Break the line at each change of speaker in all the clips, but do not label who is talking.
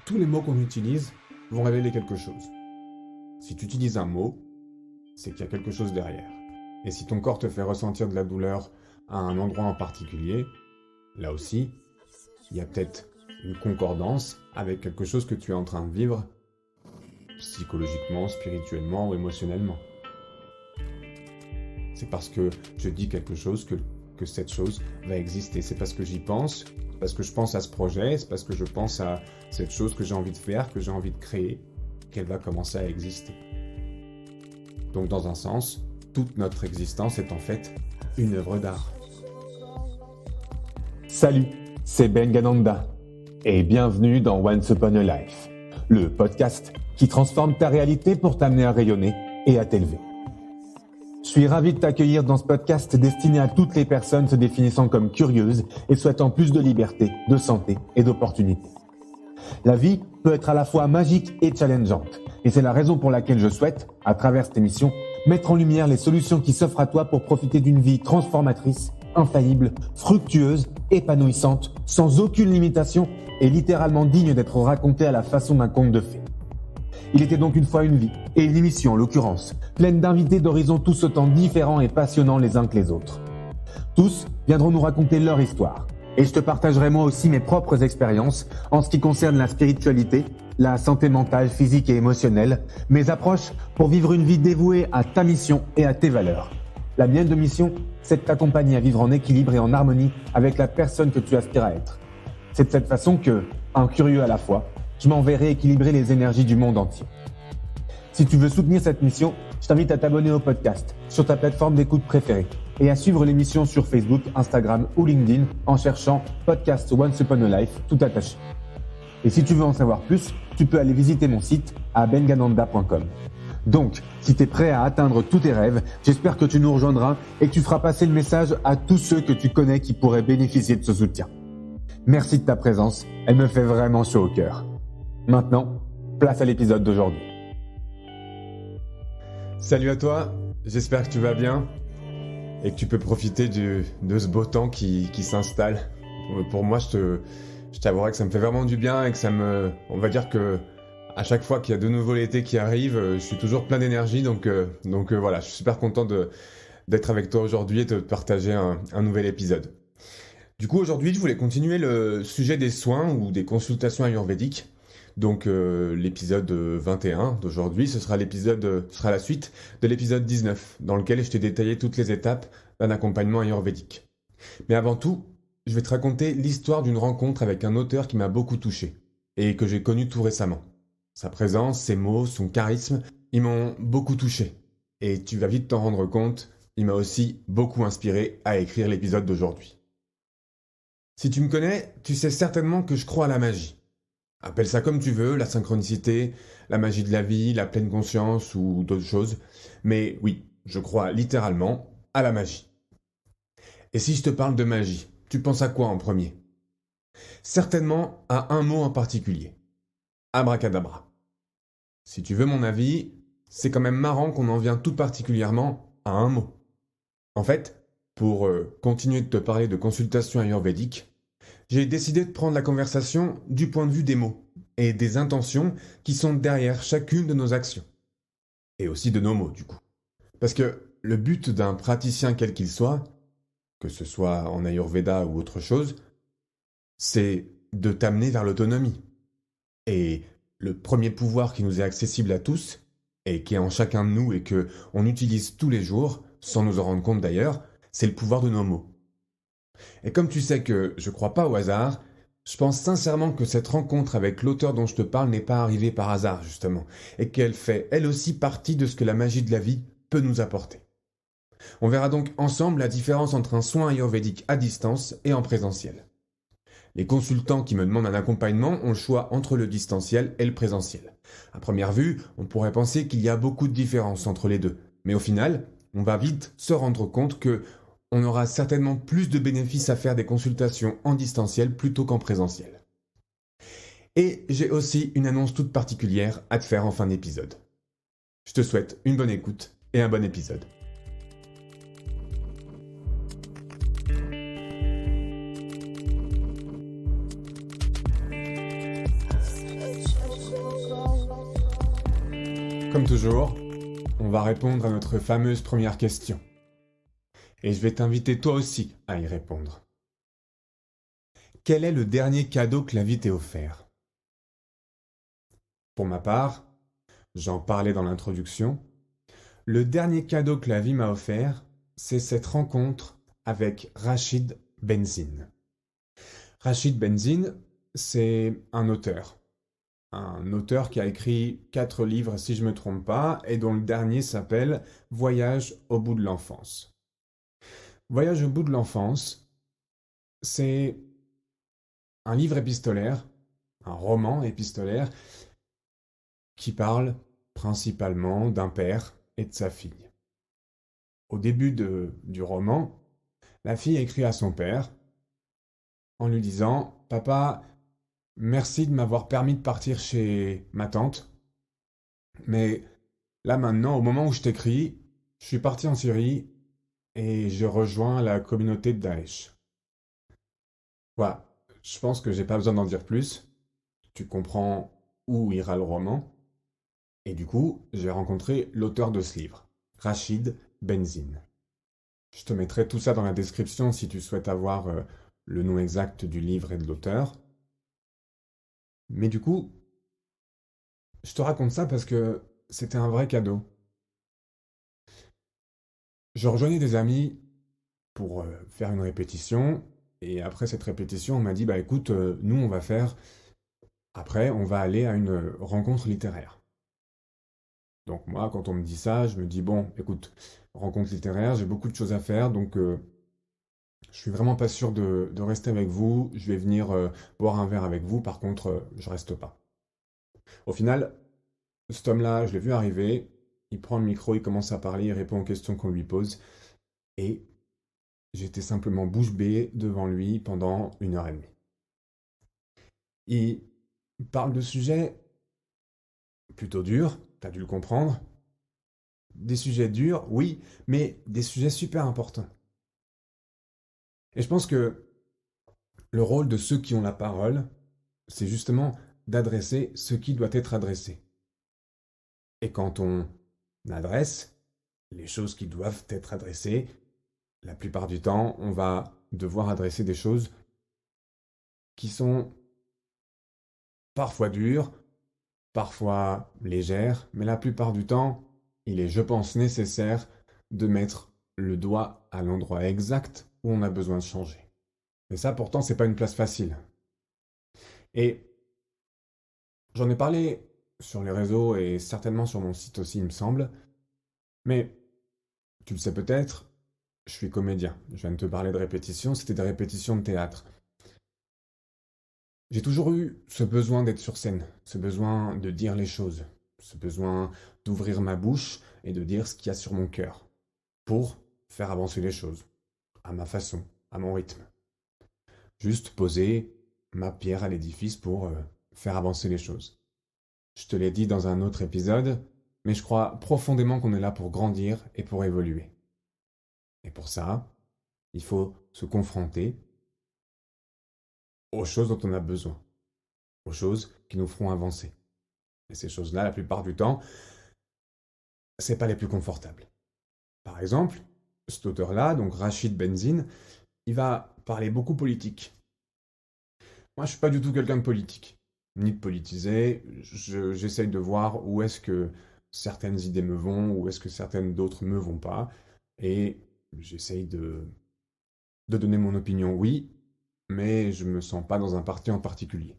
tous les mots qu'on utilise vont révéler quelque chose. Si tu utilises un mot, c'est qu'il y a quelque chose derrière. Et si ton corps te fait ressentir de la douleur à un endroit en particulier, là aussi, il y a peut-être une concordance avec quelque chose que tu es en train de vivre psychologiquement, spirituellement ou émotionnellement. C'est parce que je dis quelque chose que cette chose va exister. C'est parce que j'y pense, parce que je pense à ce projet, c'est parce que je pense à cette chose que j'ai envie de faire, que j'ai envie de créer, qu'elle va commencer à exister. Donc dans un sens, toute notre existence est en fait une œuvre d'art.
Salut, c'est Ben Gananda et bienvenue dans Once Upon a Life, le podcast qui transforme ta réalité pour t'amener à rayonner et à t'élever. Je suis ravi de t'accueillir dans ce podcast destiné à toutes les personnes se définissant comme curieuses et souhaitant plus de liberté, de santé et d'opportunités. La vie peut être à la fois magique et challengeante, et c'est la raison pour laquelle je souhaite, à travers cette émission, mettre en lumière les solutions qui s'offrent à toi pour profiter d'une vie transformatrice, infaillible, fructueuse, épanouissante, sans aucune limitation et littéralement digne d'être racontée à la façon d'un conte de fées. Il était donc une fois une vie, et une émission en l'occurrence, pleine d'invités d'horizons tous autant différents et passionnants les uns que les autres. Tous viendront nous raconter leur histoire, et je te partagerai moi aussi mes propres expériences en ce qui concerne la spiritualité, la santé mentale, physique et émotionnelle, mes approches pour vivre une vie dévouée à ta mission et à tes valeurs. La mienne de mission, c'est de t'accompagner à vivre en équilibre et en harmonie avec la personne que tu aspires à être. C'est de cette façon que, un curieux à la fois, je m'en vais rééquilibrer les énergies du monde entier. Si tu veux soutenir cette mission, je t'invite à t'abonner au podcast sur ta plateforme d'écoute préférée et à suivre l'émission sur Facebook, Instagram ou LinkedIn en cherchant Podcast Once Upon a Life tout attaché. Et si tu veux en savoir plus, tu peux aller visiter mon site à bengananda.com. Donc, si tu es prêt à atteindre tous tes rêves, j'espère que tu nous rejoindras et que tu feras passer le message à tous ceux que tu connais qui pourraient bénéficier de ce soutien. Merci de ta présence, elle me fait vraiment chaud au cœur. Maintenant, place à l'épisode d'aujourd'hui.
Salut à toi, j'espère que tu vas bien et que tu peux profiter de ce beau temps qui s'installe. Pour moi, je t'avouerai que ça me fait vraiment du bien et que on va dire que à chaque fois qu'il y a de nouveau l'été qui arrive, je suis toujours plein d'énergie. Donc voilà, je suis super content d'être avec toi aujourd'hui et de te partager un nouvel épisode. Du coup, aujourd'hui, je voulais continuer le sujet des soins ou des consultations ayurvédiques. Donc l'épisode 21 d'aujourd'hui, ce sera la suite de l'épisode 19, dans lequel je t'ai détaillé toutes les étapes d'un accompagnement ayurvédique. Mais avant tout, je vais te raconter l'histoire d'une rencontre avec un auteur qui m'a beaucoup touché et que j'ai connu tout récemment. Sa présence, ses mots, son charisme, ils m'ont beaucoup touché. Et tu vas vite t'en rendre compte, il m'a aussi beaucoup inspiré à écrire l'épisode d'aujourd'hui. Si tu me connais, tu sais certainement que je crois à la magie. Appelle ça comme tu veux, la synchronicité, la magie de la vie, la pleine conscience ou d'autres choses. Mais oui, je crois littéralement à la magie. Et si je te parle de magie, tu penses à quoi en premier ? Certainement à un mot en particulier. Abracadabra. Si tu veux mon avis, c'est quand même marrant qu'on en vienne tout particulièrement à un mot. En fait, pour continuer de te parler de consultation ayurvédique, j'ai décidé de prendre la conversation du point de vue des mots et des intentions qui sont derrière chacune de nos actions. Et aussi de nos mots, du coup. Parce que le but d'un praticien quel qu'il soit, que ce soit en Ayurveda ou autre chose, c'est de t'amener vers l'autonomie. Et le premier pouvoir qui nous est accessible à tous, et qui est en chacun de nous et que on utilise tous les jours, sans nous en rendre compte d'ailleurs, c'est le pouvoir de nos mots. Et comme tu sais que je crois pas au hasard, je pense sincèrement que cette rencontre avec l'auteur dont je te parle n'est pas arrivée par hasard, justement, et qu'elle fait elle aussi partie de ce que la magie de la vie peut nous apporter. On verra donc ensemble la différence entre un soin ayurvédique à distance et en présentiel. Les consultants qui me demandent un accompagnement ont le choix entre le distanciel et le présentiel. À première vue, on pourrait penser qu'il y a beaucoup de différences entre les deux, mais au final, on va vite se rendre compte que on aura certainement plus de bénéfices à faire des consultations en distanciel plutôt qu'en présentiel. Et j'ai aussi une annonce toute particulière à te faire en fin d'épisode. Je te souhaite une bonne écoute et un bon épisode. Comme toujours, on va répondre à notre fameuse première question. Et je vais t'inviter toi aussi à y répondre. Quel est le dernier cadeau que la vie t'ait offert? Pour ma part, j'en parlais dans l'introduction, le dernier cadeau que la vie m'a offert, c'est cette rencontre avec Rachid Benzine. Rachid Benzine, c'est un auteur. Un auteur qui a écrit 4 livres, si je ne me trompe pas, et dont le dernier s'appelle Voyage au bout de l'enfance. Voyage au bout de l'enfance, c'est un livre épistolaire, un roman épistolaire, qui parle principalement d'un père et de sa fille. Au début du roman, la fille écrit à son père en lui disant « Papa, merci de m'avoir permis de partir chez ma tante, mais là maintenant, au moment où je t'écris, je suis parti en Syrie et je rejoins la communauté de Daesh. » Voilà, je pense que j'ai pas besoin d'en dire plus. Tu comprends où ira le roman. Et du coup, j'ai rencontré l'auteur de ce livre, Rachid Benzine. Je te mettrai tout ça dans la description si tu souhaites avoir le nom exact du livre et de l'auteur. Mais du coup, je te raconte ça parce que c'était un vrai cadeau. Je rejoignais des amis pour faire une répétition, et après cette répétition, on m'a dit, bah écoute, nous on va aller à une rencontre littéraire. Donc moi, quand on me dit ça, je me dis, bon, écoute, rencontre littéraire, j'ai beaucoup de choses à faire, donc je suis vraiment pas sûr de rester avec vous, je vais venir boire un verre avec vous, par contre, je reste pas. Au final, cet homme-là, je l'ai vu arriver, il prend le micro, il commence à parler, il répond aux questions qu'on lui pose, et j'étais simplement bouche bée devant lui pendant 1 heure et demie. Il parle de sujets plutôt durs, t'as dû le comprendre. Des sujets durs, oui, mais des sujets super importants. Et je pense que le rôle de ceux qui ont la parole, c'est justement d'adresser ce qui doit être adressé. Et quand on adresse les choses qui doivent être adressées, la plupart du temps, on va devoir adresser des choses qui sont parfois dures, parfois légères, mais la plupart du temps, il est, je pense, nécessaire de mettre le doigt à l'endroit exact où on a besoin de changer. Mais ça, pourtant, c'est pas une place facile. Et j'en ai parlé sur les réseaux et certainement sur mon site aussi, il me semble. Mais tu le sais peut-être, je suis comédien. Je viens de te parler de répétitions, c'était des répétitions de théâtre. J'ai toujours eu ce besoin d'être sur scène, ce besoin de dire les choses, ce besoin d'ouvrir ma bouche et de dire ce qu'il y a sur mon cœur, pour faire avancer les choses, à ma façon, à mon rythme. Juste poser ma pierre à l'édifice pour faire avancer les choses. Je te l'ai dit dans un autre épisode, mais je crois profondément qu'on est là pour grandir et pour évoluer. Et pour ça, il faut se confronter aux choses dont on a besoin, aux choses qui nous feront avancer. Et ces choses-là, la plupart du temps, c'est pas les plus confortables. Par exemple, cet auteur-là, donc Rachid Benzine, il va parler beaucoup politique. Moi, je suis pas du tout quelqu'un de politique, ni de politisé. J'essaye de voir où est-ce que certaines idées me vont, où est-ce que certaines d'autres me vont pas, et j'essaye de donner mon opinion, oui, mais je me sens pas dans un parti en particulier.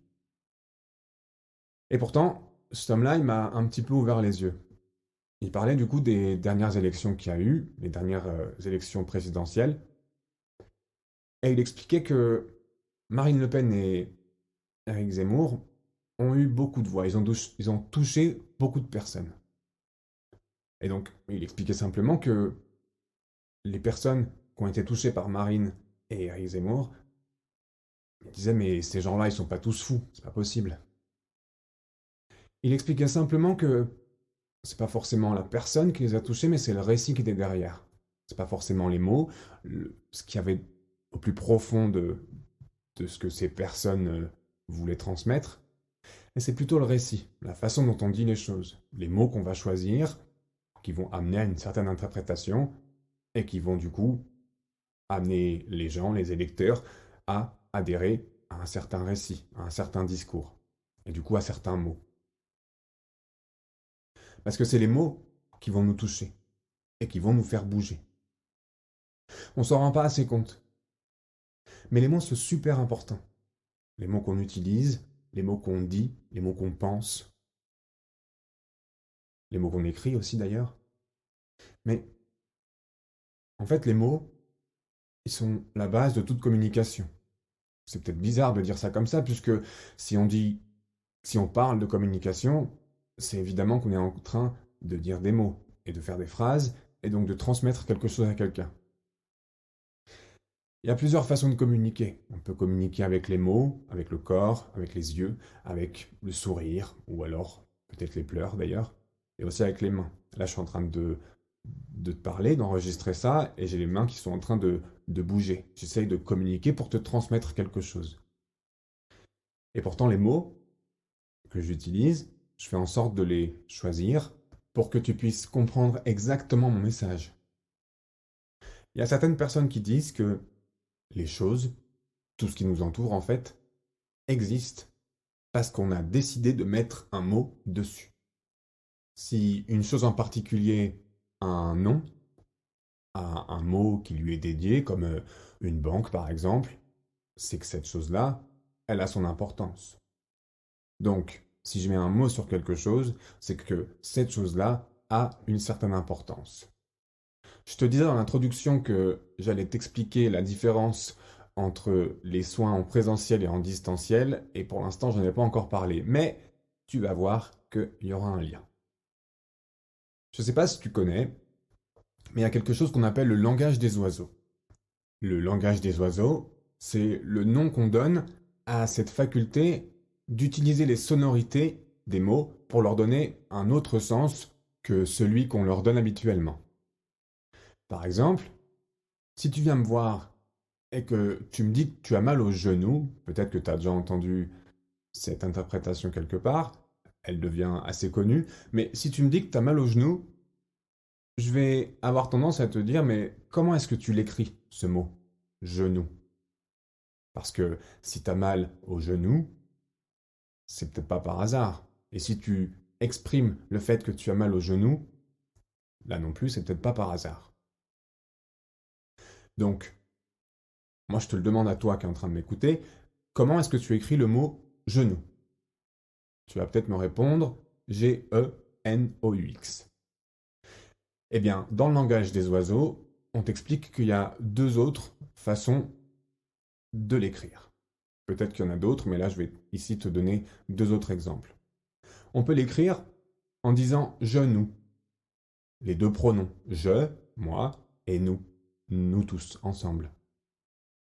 Et pourtant, cet homme-là, il m'a un petit peu ouvert les yeux. Il parlait du coup des dernières élections qu'il y a eu, les dernières élections présidentielles, et il expliquait que Marine Le Pen et Éric Zemmour ont eu beaucoup de voix, ils ont touché beaucoup de personnes. Et donc, il expliquait simplement que les personnes qui ont été touchées par Marine et Éric Zemmour, il disait mais ces gens-là, ils sont pas tous fous, c'est pas possible. Il expliquait simplement que c'est pas forcément la personne qui les a touchés, mais c'est le récit qui était derrière. C'est pas forcément les mots, ce qu'il y avait au plus profond de ce que ces personnes voulaient transmettre, Mais c'est plutôt le récit, la façon dont on dit les choses, les mots qu'on va choisir, qui vont amener à une certaine interprétation et qui vont du coup amener les gens, les électeurs, à adhérer à un certain récit, à un certain discours, et du coup à certains mots. Parce que c'est les mots qui vont nous toucher et qui vont nous faire bouger. On s'en rend pas assez compte. Mais les mots sont super importants. Les mots qu'on utilise, les mots qu'on dit, les mots qu'on pense, les mots qu'on écrit aussi d'ailleurs. Mais en fait, les mots, ils sont la base de toute communication. C'est peut-être bizarre de dire ça comme ça, puisque si on dit, si on parle de communication, c'est évidemment qu'on est en train de dire des mots et de faire des phrases et donc de transmettre quelque chose à quelqu'un. Il y a plusieurs façons de communiquer. On peut communiquer avec les mots, avec le corps, avec les yeux, avec le sourire, ou alors peut-être les pleurs d'ailleurs, et aussi avec les mains. Là, je suis en train de te parler, d'enregistrer ça, et j'ai les mains qui sont en train de bouger. J'essaye de communiquer pour te transmettre quelque chose. Et pourtant, les mots que j'utilise, je fais en sorte de les choisir pour que tu puisses comprendre exactement mon message. Il y a certaines personnes qui disent que les choses, tout ce qui nous entoure en fait, existe parce qu'on a décidé de mettre un mot dessus. Si une chose en particulier a un nom, a un mot qui lui est dédié, comme une banque par exemple, c'est que cette chose-là, elle a son importance. Donc, si je mets un mot sur quelque chose, c'est que cette chose-là a une certaine importance. Je te disais dans l'introduction que j'allais t'expliquer la différence entre les soins en présentiel et en distanciel, et pour l'instant, je n'en ai pas encore parlé, mais tu vas voir qu'il y aura un lien. Je ne sais pas si tu connais, mais il y a quelque chose qu'on appelle le langage des oiseaux. Le langage des oiseaux, c'est le nom qu'on donne à cette faculté d'utiliser les sonorités des mots pour leur donner un autre sens que celui qu'on leur donne habituellement. Par exemple, si tu viens me voir et que tu me dis que tu as mal au genou, peut-être que tu as déjà entendu cette interprétation quelque part, elle devient assez connue, mais si tu me dis que tu as mal au genou, je vais avoir tendance à te dire, mais comment est-ce que tu l'écris, ce mot, genou? Parce que si tu as mal au genou, c'est peut-être pas par hasard. Et si tu exprimes le fait que tu as mal au genou, là non plus, c'est peut-être pas par hasard. Donc, moi je te le demande à toi qui es en train de m'écouter, comment est-ce que tu écris le mot genou? Tu vas peut-être me répondre G-E-N-O-U-X. Eh bien, dans le langage des oiseaux, on t'explique qu'il y a deux autres façons de l'écrire. Peut-être qu'il y en a d'autres, mais là je vais ici te donner deux autres exemples. On peut l'écrire en disant je, nous. Les deux pronoms je, moi, et nous tous ensemble.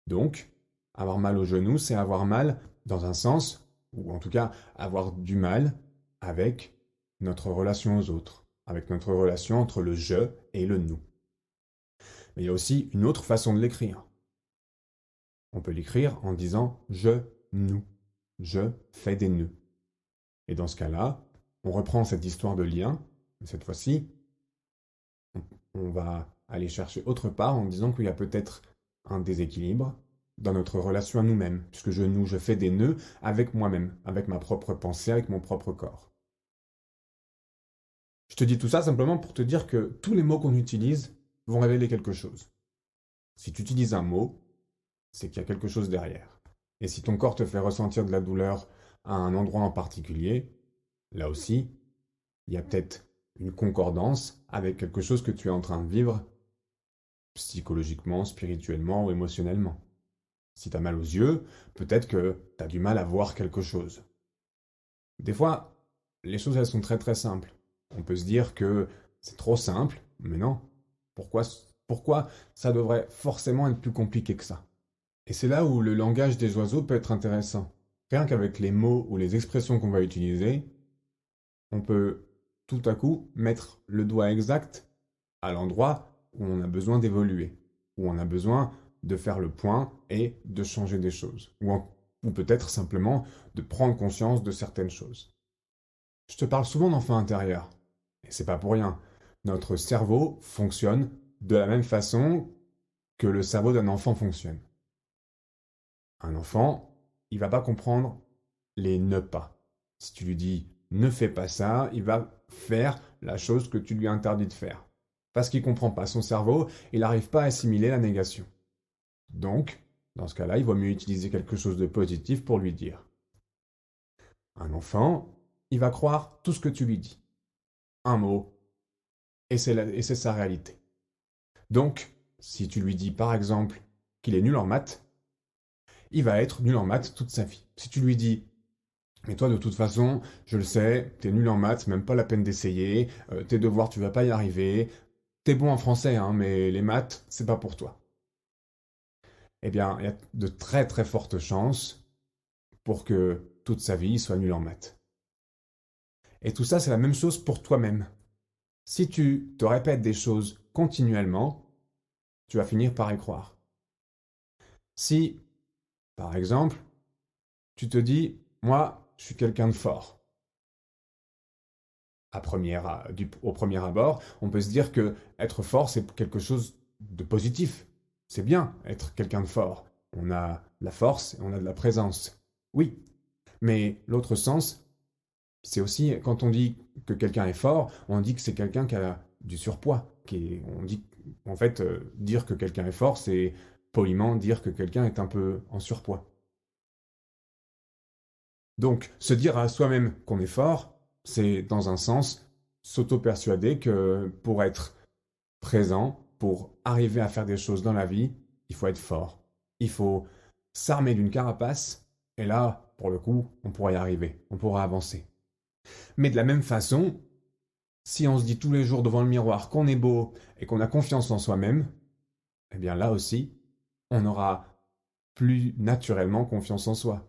Donc, avoir mal au genou, c'est avoir mal dans un sens, ou en tout cas avoir du mal avec notre relation aux autres, avec notre relation entre le je et le nous. Mais il y a aussi une autre façon de l'écrire. On peut l'écrire en disant je, nous. Je fais des nœuds. Et dans ce cas-là, on reprend cette histoire de lien, mais cette fois-ci, on va aller chercher autre part en disant qu'il y a peut-être un déséquilibre dans notre relation à nous-mêmes, puisque je fais des nœuds avec moi-même, avec ma propre pensée, avec mon propre corps. Je te dis tout ça simplement pour te dire que tous les mots qu'on utilise vont révéler quelque chose. Si tu utilises un mot, c'est qu'il y a quelque chose derrière. Et si ton corps te fait ressentir de la douleur à un endroit en particulier, là aussi, il y a peut-être une concordance avec quelque chose que tu es en train de vivre psychologiquement, spirituellement ou émotionnellement. Si tu as mal aux yeux, peut-être que tu as du mal à voir quelque chose. Des fois, les choses elles sont très très simples. On peut se dire que c'est trop simple, mais non. Pourquoi ça devrait forcément être plus compliqué que ça? Et c'est là où le langage des oiseaux peut être intéressant. Rien qu'avec les mots ou les expressions qu'on va utiliser, on peut tout à coup mettre le doigt exact à l'endroit où on a besoin d'évoluer, où on a besoin de faire le point et de changer des choses, ou peut-être simplement de prendre conscience de certaines choses. Je te parle souvent d'enfant intérieur, et c'est pas pour rien. Notre cerveau fonctionne de la même façon que le cerveau d'un enfant fonctionne. Un enfant, il va pas comprendre les ne pas. Si tu lui dis ne fais pas ça, il va faire la chose que tu lui interdis de faire. Parce qu'il comprend pas. Son cerveau, il n'arrive pas à assimiler la négation. Donc, dans ce cas-là, il vaut mieux utiliser quelque chose de positif pour lui dire. Un enfant, il va croire tout ce que tu lui dis. Un mot, et c'est sa réalité. Donc, si tu lui dis par exemple qu'il est nul en maths, il va être nul en maths toute sa vie. Si tu lui dis mais toi, de toute façon, je le sais, t'es nul en maths, même pas la peine d'essayer, tes devoirs, tu vas pas y arriver, t'es bon en français, hein, mais les maths, c'est pas pour toi. Eh bien, il y a de très très fortes chances pour que toute sa vie il soit nul en maths. Et tout ça, c'est la même chose pour toi-même. Si tu te répètes des choses continuellement, tu vas finir par y croire. Si, par exemple, tu te dis, moi, je suis quelqu'un de fort. Au premier abord, on peut se dire que être fort, c'est quelque chose de positif. C'est bien être quelqu'un de fort. On a de la force et on a de la présence. Oui, mais l'autre sens, c'est aussi quand on dit que quelqu'un est fort, on dit que c'est quelqu'un qui a du surpoids. On dit, en fait, dire que quelqu'un est fort, c'est poliment dire que quelqu'un est un peu en surpoids. Donc, se dire à soi-même qu'on est fort, c'est dans un sens s'auto-persuader que pour être présent, pour arriver à faire des choses dans la vie, il faut être fort. Il faut s'armer d'une carapace, et là, pour le coup, on pourra y arriver, on pourra avancer. Mais de la même façon, si on se dit tous les jours devant le miroir qu'on est beau et qu'on a confiance en soi-même, eh bien là aussi, on aura plus naturellement confiance en soi.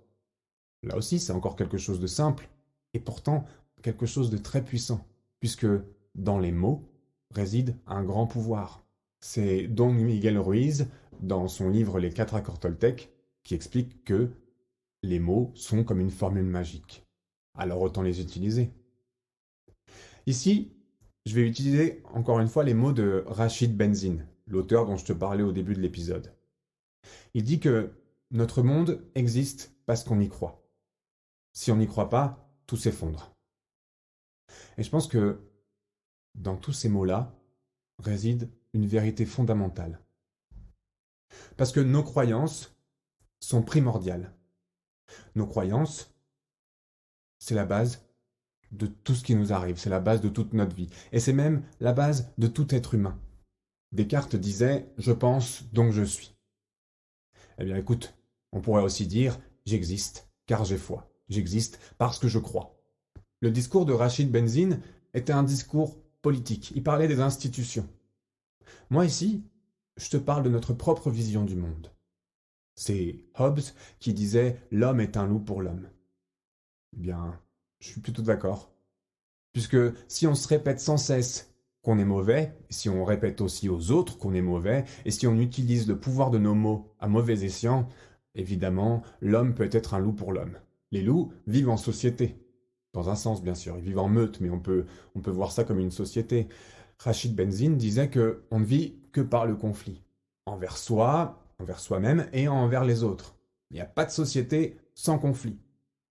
Là aussi, c'est encore quelque chose de simple, et pourtant quelque chose de très puissant, puisque dans les mots réside un grand pouvoir. C'est Don Miguel Ruiz, dans son livre Les 4 accords Toltec, qui explique que les mots sont comme une formule magique. Alors autant les utiliser. Ici, je vais utiliser encore une fois les mots de Rachid Benzine, l'auteur dont je te parlais au début de l'épisode. Il dit que notre monde existe parce qu'on y croit. Si on n'y croit pas, tout s'effondre. Et je pense que dans tous ces mots-là réside une vérité fondamentale. Parce que nos croyances sont primordiales. Nos croyances, c'est la base de tout ce qui nous arrive, c'est la base de toute notre vie. Et c'est même la base de tout être humain. Descartes disait « je pense, donc je suis ». Eh bien écoute, on pourrait aussi dire « j'existe, car j'ai foi ». J'existe parce que je crois. Le discours de Rachid Benzine était un discours politique. Il parlait des institutions. Moi ici, je te parle de notre propre vision du monde. C'est Hobbes qui disait « l'homme est un loup pour l'homme ». Eh bien, je suis plutôt d'accord. Puisque si on se répète sans cesse qu'on est mauvais, si on répète aussi aux autres qu'on est mauvais, et si on utilise le pouvoir de nos mots à mauvais escient, évidemment, l'homme peut être un loup pour l'homme. Les loups vivent en société. Dans un sens, bien sûr. Ils vivent en meute, mais on peut voir ça comme une société. Rachid Benzine disait qu'on ne vit que par le conflit. Envers soi, envers soi-même et envers les autres. Il n'y a pas de société sans conflit.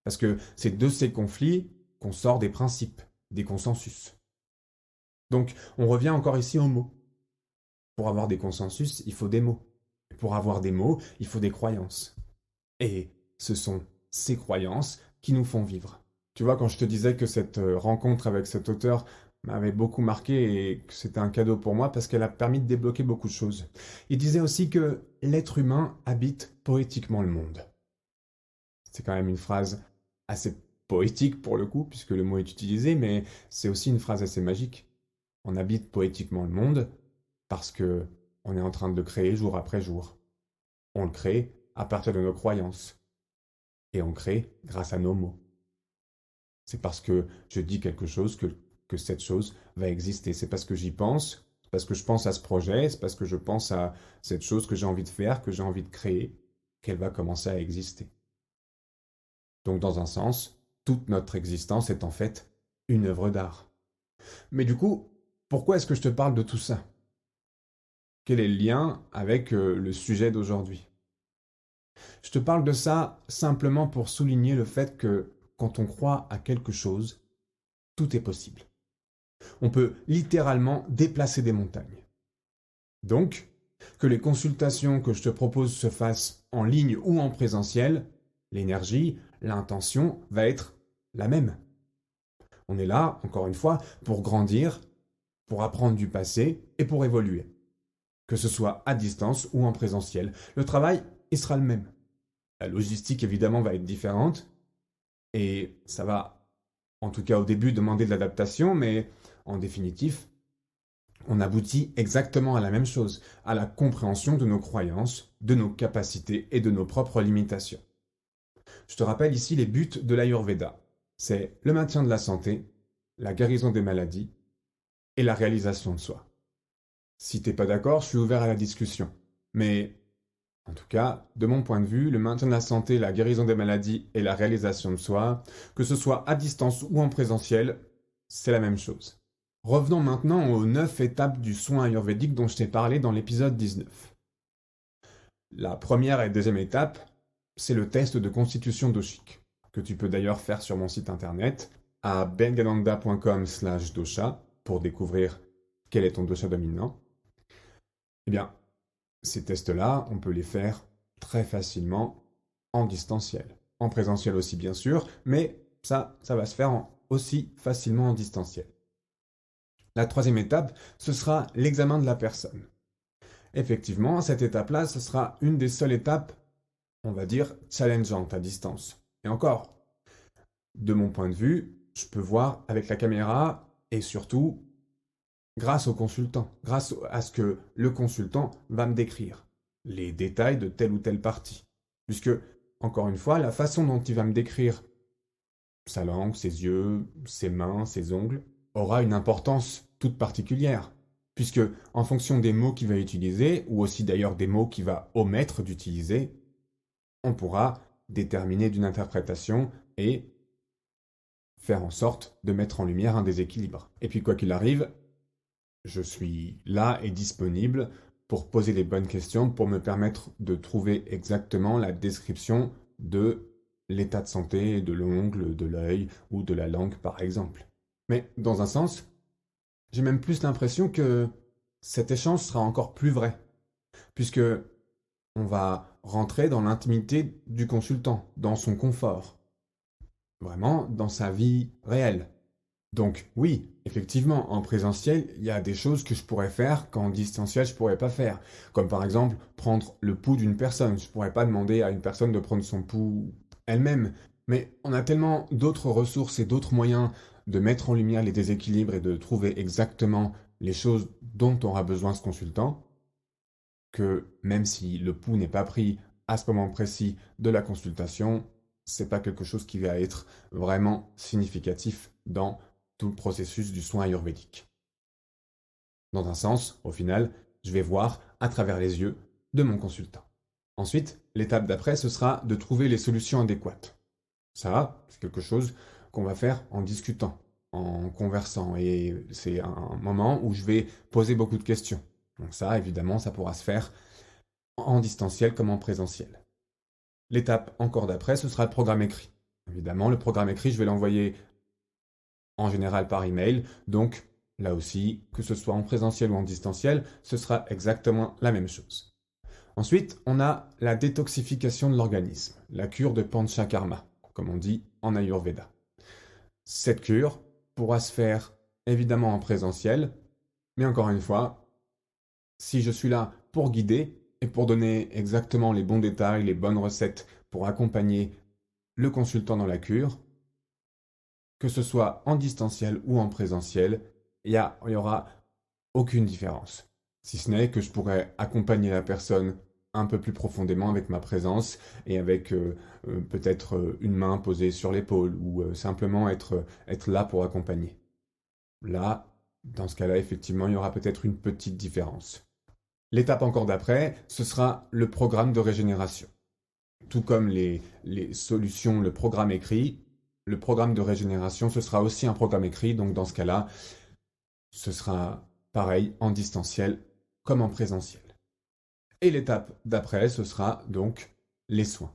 Parce que c'est de ces conflits qu'on sort des principes, des consensus. Donc, on revient encore ici aux mots. Pour avoir des consensus, il faut des mots. Pour avoir des mots, il faut des croyances. Et ce sont ces croyances qui nous font vivre. Tu vois, quand je te disais que cette rencontre avec cet auteur m'avait beaucoup marqué et que c'était un cadeau pour moi parce qu'elle a permis de débloquer beaucoup de choses. Il disait aussi que l'être humain habite poétiquement le monde. C'est quand même une phrase assez poétique pour le coup, puisque le mot est utilisé, mais c'est aussi une phrase assez magique. On habite poétiquement le monde parce que on est en train de le créer jour après jour. On le crée à partir de nos croyances. Et on crée grâce à nos mots. C'est parce que je dis quelque chose que cette chose va exister. C'est parce que j'y pense, c'est parce que je pense à ce projet, c'est parce que je pense à cette chose que j'ai envie de faire, que j'ai envie de créer, qu'elle va commencer à exister. Donc dans un sens, toute notre existence est en fait une œuvre d'art. Mais du coup, pourquoi est-ce que je te parle de tout ça? Quel est le lien avec le sujet d'aujourd'hui? Je te parle de ça simplement pour souligner le fait que quand on croit à quelque chose, tout est possible. On peut littéralement déplacer des montagnes. Donc, que les consultations que je te propose se fassent en ligne ou en présentiel, l'énergie, l'intention va être la même. On est là, encore une fois, pour grandir, pour apprendre du passé et pour évoluer. Que ce soit à distance ou en présentiel, le travail, il sera le même. La logistique, évidemment, va être différente et ça va, en tout cas au début, demander de l'adaptation, mais en définitive, on aboutit exactement à la même chose, à la compréhension de nos croyances, de nos capacités et de nos propres limitations. Je te rappelle ici les buts de l'Ayurveda. C'est le maintien de la santé, la guérison des maladies et la réalisation de soi. Si t'es pas d'accord, je suis ouvert à la discussion. Mais, en tout cas, de mon point de vue, le maintien de la santé, la guérison des maladies et la réalisation de soi, que ce soit à distance ou en présentiel, c'est la même chose. Revenons maintenant aux 9 étapes du soin ayurvédique dont je t'ai parlé dans l'épisode 19. La première et deuxième étape, c'est le test de constitution doshique, que tu peux d'ailleurs faire sur mon site internet à bengananda.com/dosha pour découvrir quel est ton dosha dominant. Eh bien, ces tests-là, on peut les faire très facilement en distanciel. En présentiel aussi, bien sûr, mais ça va se faire aussi facilement en distanciel. La troisième étape, ce sera l'examen de la personne. Effectivement, cette étape-là, ce sera une des seules étapes, on va dire, challengeantes à distance. Et encore, de mon point de vue, je peux voir avec la caméra et surtout grâce au consultant, grâce à ce que le consultant va me décrire, les détails de telle ou telle partie. Puisque, encore une fois, la façon dont il va me décrire sa langue, ses yeux, ses mains, ses ongles, aura une importance toute particulière. Puisque, en fonction des mots qu'il va utiliser, ou aussi d'ailleurs des mots qu'il va omettre d'utiliser, on pourra déterminer d'une interprétation et faire en sorte de mettre en lumière un déséquilibre. Et puis quoi qu'il arrive, je suis là et disponible pour poser les bonnes questions, pour me permettre de trouver exactement la description de l'état de santé de l'ongle, de l'œil ou de la langue par exemple. Mais dans un sens, j'ai même plus l'impression que cet échange sera encore plus vrai, puisque on va rentrer dans l'intimité du consultant, dans son confort, vraiment dans sa vie réelle. Donc oui, effectivement, en présentiel, il y a des choses que je pourrais faire qu'en distanciel, je pourrais pas faire. Comme par exemple, prendre le pouls d'une personne. Je pourrais pas demander à une personne de prendre son pouls elle-même. Mais on a tellement d'autres ressources et d'autres moyens de mettre en lumière les déséquilibres et de trouver exactement les choses dont aura besoin ce consultant, que même si le pouls n'est pas pris à ce moment précis de la consultation, c'est pas quelque chose qui va être vraiment significatif dans tout le processus du soin ayurvédique. Dans un sens, au final, je vais voir à travers les yeux de mon consultant. Ensuite, l'étape d'après, ce sera de trouver les solutions adéquates. Ça, c'est quelque chose qu'on va faire en discutant, en conversant, et c'est un moment où je vais poser beaucoup de questions. Donc ça, évidemment, ça pourra se faire en distanciel comme en présentiel. L'étape encore d'après, ce sera le programme écrit. Évidemment, le programme écrit, je vais l'envoyer en général par email, donc là aussi, que ce soit en présentiel ou en distanciel, ce sera exactement la même chose. Ensuite, on a la détoxification de l'organisme, la cure de Panchakarma, comme on dit en Ayurveda. Cette cure pourra se faire évidemment en présentiel, mais encore une fois, si je suis là pour guider et pour donner exactement les bons détails, les bonnes recettes pour accompagner le consultant dans la cure, que ce soit en distanciel ou en présentiel, il y aura aucune différence. Si ce n'est que je pourrais accompagner la personne un peu plus profondément avec ma présence et avec peut-être une main posée sur l'épaule ou simplement être là pour accompagner. Là, dans ce cas-là, effectivement, il y aura peut-être une petite différence. L'étape encore d'après, ce sera le programme de régénération. tout comme les solutions, le programme écrit, le programme de régénération, ce sera aussi un programme écrit. Donc dans ce cas-là, ce sera pareil en distanciel comme en présentiel. Et l'étape d'après, ce sera donc les soins.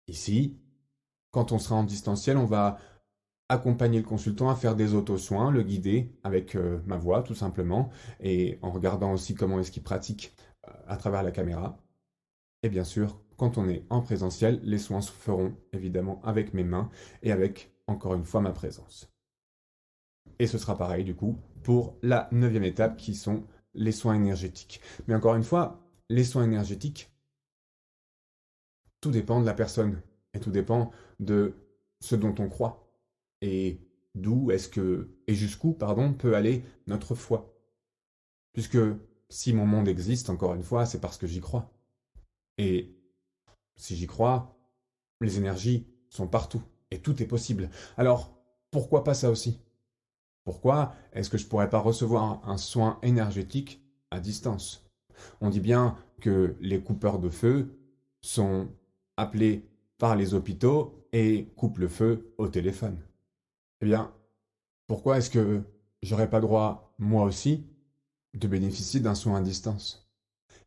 Ici, quand on sera en distanciel, on va accompagner le consultant à faire des auto-soins, le guider avec ma voix tout simplement, et en regardant aussi comment est-ce qu'il pratique à travers la caméra. Et bien sûr, quand on est en présentiel, les soins se feront évidemment avec mes mains et avec, encore une fois, ma présence. Et ce sera pareil du coup pour la 9e étape qui sont les soins énergétiques. Mais encore une fois, les soins énergétiques, tout dépend de la personne et tout dépend de ce dont on croit et jusqu'où peut aller notre foi. Puisque si mon monde existe, encore une fois, c'est parce que j'y crois. Et si j'y crois, les énergies sont partout et tout est possible. Alors, pourquoi pas ça aussi? Pourquoi est-ce que je ne pourrais pas recevoir un soin énergétique à distance? On dit bien que les coupeurs de feu sont appelés par les hôpitaux et coupent le feu au téléphone. Eh bien, pourquoi est-ce que j'aurais pas droit, moi aussi, de bénéficier d'un soin à distance?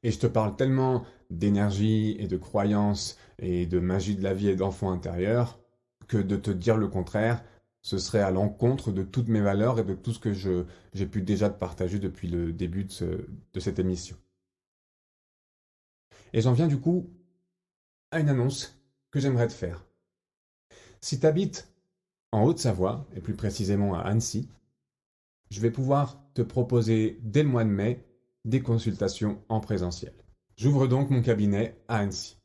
Et je te parle tellement d'énergie et de croyance et de magie de la vie et d'enfant intérieur que de te dire le contraire, ce serait à l'encontre de toutes mes valeurs et de tout ce que j'ai pu déjà te partager depuis le début de cette émission. Et j'en viens du coup à une annonce que j'aimerais te faire. Si tu habites en Haute-Savoie, et plus précisément à Annecy, je vais pouvoir te proposer dès le mois de mai des consultations en présentiel. J'ouvre donc mon cabinet à Annecy.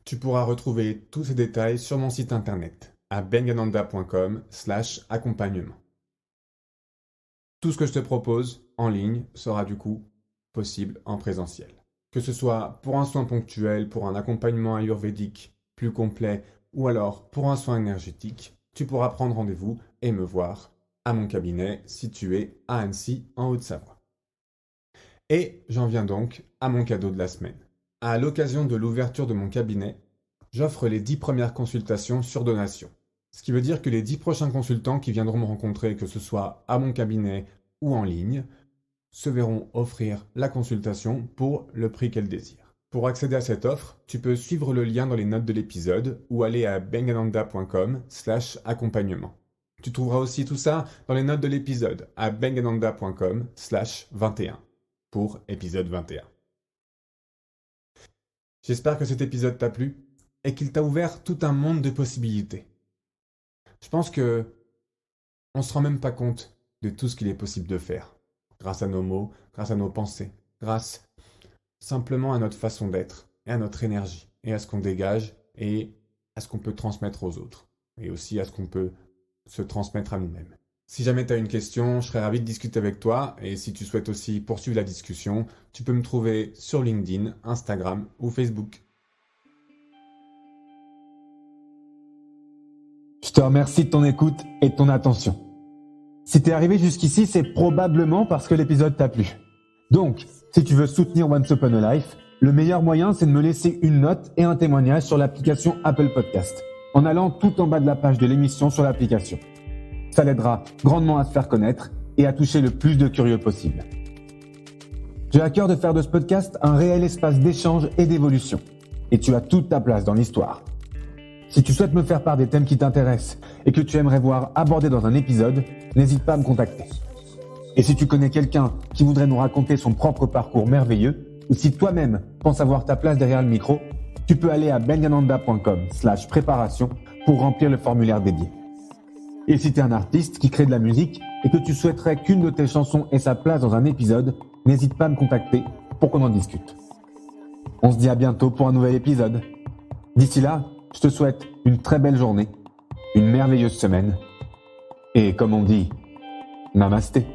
Tu pourras retrouver tous ces détails sur mon site internet à bengananda.com/accompagnement. Tout ce que je te propose en ligne sera du coup possible en présentiel. Que ce soit pour un soin ponctuel, pour un accompagnement ayurvédique plus complet ou alors pour un soin énergétique, tu pourras prendre rendez-vous et me voir à mon cabinet situé à Annecy en Haute-Savoie. Et j'en viens donc à mon cadeau de la semaine. À l'occasion de l'ouverture de mon cabinet, j'offre les 10 premières consultations sur donation. Ce qui veut dire que les 10 prochains consultants qui viendront me rencontrer, que ce soit à mon cabinet ou en ligne, se verront offrir la consultation pour le prix qu'elles désirent. Pour accéder à cette offre, tu peux suivre le lien dans les notes de l'épisode ou aller à bengananda.com/accompagnement. Tu trouveras aussi tout ça dans les notes de l'épisode à bengananda.com/21 pour épisode 21. J'espère que cet épisode t'a plu et qu'il t'a ouvert tout un monde de possibilités. Je pense que on se rend même pas compte de tout ce qu'il est possible de faire, grâce à nos mots, grâce à nos pensées, grâce simplement à notre façon d'être et à notre énergie et à ce qu'on dégage et à ce qu'on peut transmettre aux autres et aussi à ce qu'on peut se transmettre à nous-mêmes. Si jamais tu as une question, je serais ravi de discuter avec toi et si tu souhaites aussi poursuivre la discussion, tu peux me trouver sur LinkedIn, Instagram ou Facebook.
Je te remercie de ton écoute et de ton attention. Si t'es arrivé jusqu'ici, c'est probablement parce que l'épisode t'a plu. Donc, si tu veux soutenir Once Upon a Life, le meilleur moyen, c'est de me laisser une note et un témoignage sur l'application Apple Podcast, en allant tout en bas de la page de l'émission sur l'application. Ça l'aidera grandement à se faire connaître et à toucher le plus de curieux possible. J'ai à cœur de faire de ce podcast un réel espace d'échange et d'évolution. Et tu as toute ta place dans l'histoire. Si tu souhaites me faire part des thèmes qui t'intéressent et que tu aimerais voir abordés dans un épisode, n'hésite pas à me contacter. Et si tu connais quelqu'un qui voudrait nous raconter son propre parcours merveilleux, ou si toi-même penses avoir ta place derrière le micro, tu peux aller à bengananda.com/préparation pour remplir le formulaire dédié. Et si tu es un artiste qui crée de la musique et que tu souhaiterais qu'une de tes chansons ait sa place dans un épisode, n'hésite pas à me contacter pour qu'on en discute. On se dit à bientôt pour un nouvel épisode. D'ici là, je te souhaite une très belle journée, une merveilleuse semaine et comme on dit, namasté.